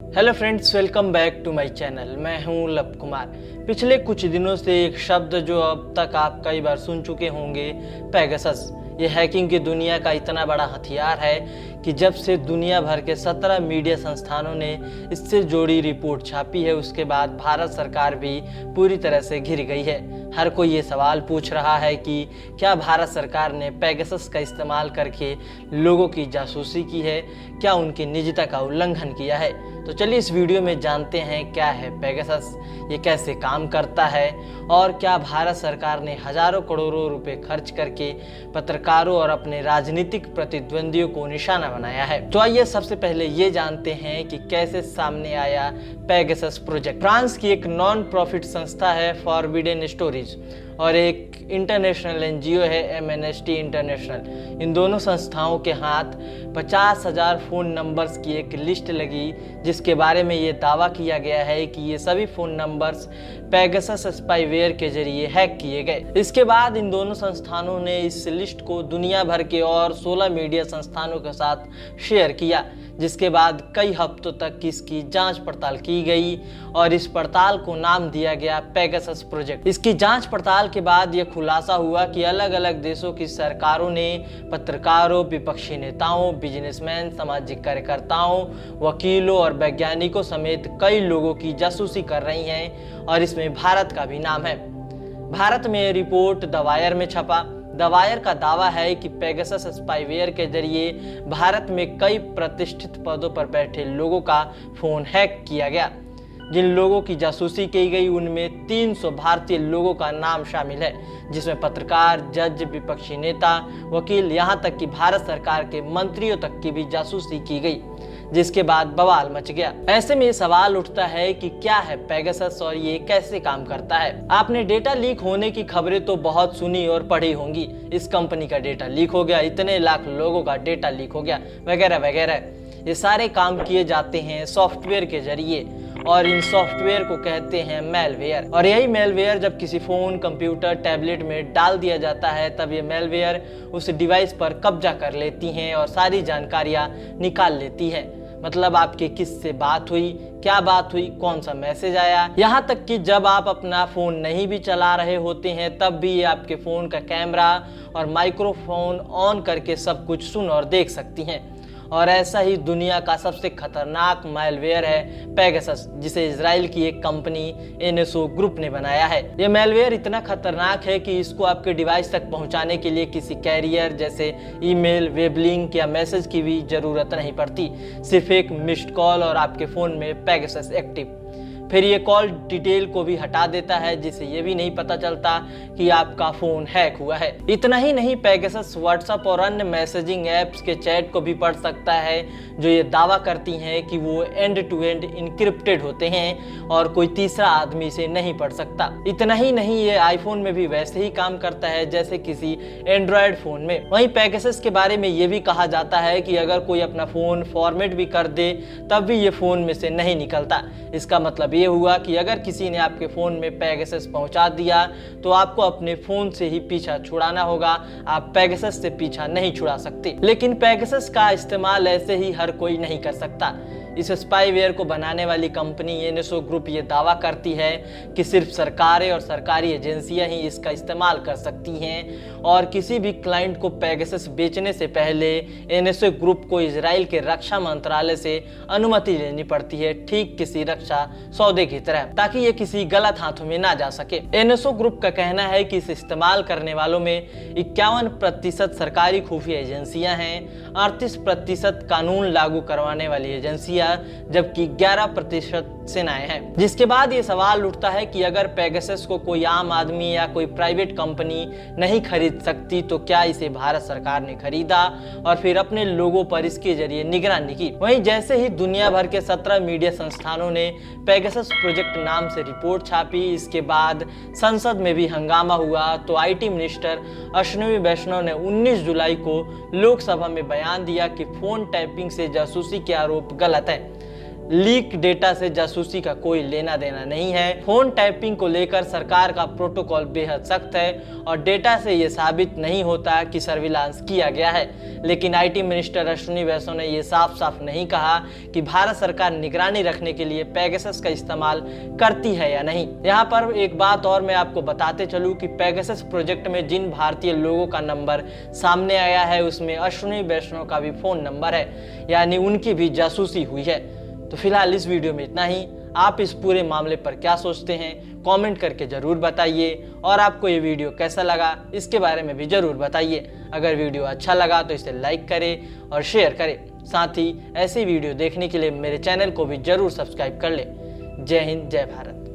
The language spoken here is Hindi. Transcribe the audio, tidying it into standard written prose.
Hello friends, welcome back to my channel. मैं हूं लव कुमार। पिछले कुछ दिनों से एक शब्द जो अब तक आप कई बार सुन चुके होंगे, पेगासस। ये हैकिंग की दुनिया का इतना बड़ा हथियार है कि जब से दुनिया भर के 17 मीडिया संस्थानों ने इससे जुड़ी रिपोर्ट छापी है, उसके बाद भारत सरकार भी पूरी तरह से घिर गई है। हर कोई ये सवाल पूछ रहा है कि क्या भारत सरकार ने पेगासस का इस्तेमाल करके लोगों की जासूसी की है, क्या उनकी निजता का उल्लंघन किया है। तो चलिए इस वीडियो में जानते हैं क्या है पेगासस, ये कैसे काम करता है और क्या भारत सरकार ने हजारों करोड़ों रुपए खर्च करके पत्रकारों और अपने राजनीतिक प्रतिद्वंदियों को निशाना बनाया है। तो आइए सबसे पहले ये जानते हैं कि कैसे सामने आया पेगासस प्रोजेक्ट। फ्रांस की एक नॉन प्रॉफिट संस्था है फॉरबिडन स्टोरीज और एक इंटरनेशनल एनजीओ है एमनेस्टी इंटरनेशनल। इन दोनों संस्थाओं के हाथ 50,000 फ़ोन नंबर्स की एक लिस्ट लगी, जिसके बारे में ये दावा किया गया है कि ये सभी फ़ोन नंबर्स पेगासस स्पाईवेयर के जरिए हैक किए गए। इसके बाद इन दोनों संस्थानों ने इस लिस्ट को दुनिया भर के और 16 मीडिया संस्थानों के साथ शेयर किया, जिसके बाद कई हफ्तों तक इसकी जांच पड़ताल की गई और इस पड़ताल को नाम दिया गया पेगासस प्रोजेक्ट। इसकी जांच पड़ताल के बाद यह खुलासा हुआ कि अलग अलग देशों की सरकारों ने पत्रकारों, विपक्षी नेताओं, बिजनेसमैन, सामाजिक कार्यकर्ताओं, वकीलों और वैज्ञानिकों समेत कई लोगों की जासूसी कर रही हैं और इसमें भारत का भी नाम है। भारत में यह रिपोर्ट द वायर में छपा। द वायर का दावा है कि पेगासस स्पाईवेयर के जरिए भारत में कई प्रतिष्ठित पदों पर बैठे लोगों का फोन हैक किया गया। जिन लोगों की जासूसी की गई उनमें 300 भारतीय लोगों का नाम शामिल है, जिसमें पत्रकार, जज, विपक्षी नेता, वकील, यहाँ तक कि भारत सरकार के मंत्रियों तक की भी जासूसी की गई, जिसके बाद बवाल मच गया। ऐसे में ये सवाल उठता है कि क्या है पेगासस और ये कैसे काम करता है। आपने डेटा लीक होने की खबरें तो बहुत सुनी और पढ़ी होंगी। इस कंपनी का डेटा लीक हो गया, इतने लाख लोगों का डेटा लीक हो गया, वगैरह वगैरह। ये सारे काम किए जाते हैं सॉफ्टवेयर के जरिए और इन सॉफ्टवेयर को कहते हैं मेलवेयर। और यही मेलवेयर जब किसी फोन, कंप्यूटर, टैबलेट में डाल दिया जाता है, तब ये मेलवेयर उस डिवाइस पर कब्जा कर लेती हैं और सारी जानकारियां निकाल लेती है। मतलब आपके किससे बात हुई, क्या बात हुई, कौन सा मैसेज आया, यहाँ तक कि जब आप अपना फोन नहीं भी चला रहे होते हैं तब भी ये आपके फोन का कैमरा और माइक्रोफोन ऑन करके सब कुछ सुन और देख सकती हैं। और ऐसा ही दुनिया का सबसे खतरनाक मैलवेयर है पेगासस, जिसे इजराइल की एक कंपनी एनएसओ ग्रुप ने बनाया है। ये मैलवेयर इतना खतरनाक है कि इसको आपके डिवाइस तक पहुंचाने के लिए किसी कैरियर जैसे ईमेल, वेब लिंक या मैसेज की भी जरूरत नहीं पड़ती। सिर्फ एक मिस्ड कॉल और आपके फोन में पेगासस एक्टिव। फिर ये कॉल डिटेल को भी हटा देता है, जिससे ये भी नहीं पता चलता कि आपका फोन हैक हुआ है। इतना ही नहीं, पेगासस व्हाट्सएप और अन्य मैसेजिंग ऐप्स के चैट को भी पढ़ सकता है, जो ये दावा करती हैं कि वो एंड टू एंड इनक्रिप्टेड होते हैं और कोई तीसरा आदमी इसे नहीं पढ़ सकता। इतना ही नहीं, ये आईफोन में भी वैसे ही काम करता है जैसे किसी एंड्रॉयड फोन में। वहीं पेगासस के बारे में ये भी कहा जाता है कि अगर कोई अपना फोन फॉर्मेट भी कर दे तब भी ये फोन में से नहीं निकलता। इसका मतलब ये हुआ कि अगर किसी ने आपके फोन में पेगासस पहुंचा दिया तो आपको अपने फोन से ही पीछा छुड़ाना होगा, आप पेगासस से पीछा नहीं छुड़ा सकते। लेकिन पेगासस का इस्तेमाल ऐसे ही हर कोई नहीं कर सकता। इस स्पाईवेयर को बनाने वाली कंपनी एनएसओ ग्रुप ये दावा करती है कि सिर्फ सरकारें और सरकारी एजेंसियां ही इसका इस्तेमाल कर सकती हैं और किसी भी क्लाइंट को पेगासस बेचने से पहले एनएसओ ग्रुप को इजराइल के रक्षा मंत्रालय से अनुमति लेनी पड़ती है, ठीक किसी रक्षा सौदे की तरह, ताकि ये किसी गलत हाथों में ना जा सके। एनएसओ ग्रुप का कहना है कि इसे इस्तेमाल करने वालों में 51% सरकारी खुफिया एजेंसियां हैं, 38% कानून लागू करवाने वाली एजेंसियां, जबकि 11% सेनाएं हैं। जिसके बाद ये सवाल उठता है कि अगर पेगासस को कोई आम आदमी या कोई प्राइवेट कंपनी नहीं खरीद सकती तो क्या इसे भारत सरकार ने खरीदा और फिर अपने लोगों पर इसके जरिए निगरानी की। वहीं जैसे ही दुनिया भर के 17 मीडिया संस्थानों ने पेगासस प्रोजेक्ट नाम से रिपोर्ट छापी, इसके बाद संसद में भी हंगामा हुआ तो आईटी मिनिस्टर अश्विनी वैष्णव ने 19 जुलाई को लोकसभा में बयान दिया कि फोन टैपिंग से जासूसी के आरोप गलत है। लीक डेटा से जासूसी का कोई लेना देना नहीं है। फोन टैपिंग को लेकर सरकार का प्रोटोकॉल बेहद सख्त है और डेटा से ये साबित नहीं होता कि सर्विलांस किया गया है। लेकिन आईटी मिनिस्टर अश्विनी वैष्णव ने ये साफ साफ नहीं कहा कि भारत सरकार निगरानी रखने के लिए पेगासस का इस्तेमाल करती है या नहीं। यहाँ पर एक बात और मैं आपको बताते चलूं कि पेगासस प्रोजेक्ट में जिन भारतीय लोगों का नंबर सामने आया है उसमें अश्विनी वैष्णव का भी फोन नंबर है, यानी उनकी भी जासूसी हुई है। तो फिलहाल इस वीडियो में इतना ही। आप इस पूरे मामले पर क्या सोचते हैं कमेंट करके जरूर बताइए, और आपको ये वीडियो कैसा लगा इसके बारे में भी जरूर बताइए। अगर वीडियो अच्छा लगा तो इसे लाइक करें और शेयर करें। साथ ही ऐसी वीडियो देखने के लिए मेरे चैनल को भी जरूर सब्सक्राइब कर लें। जय हिंद, जय भारत।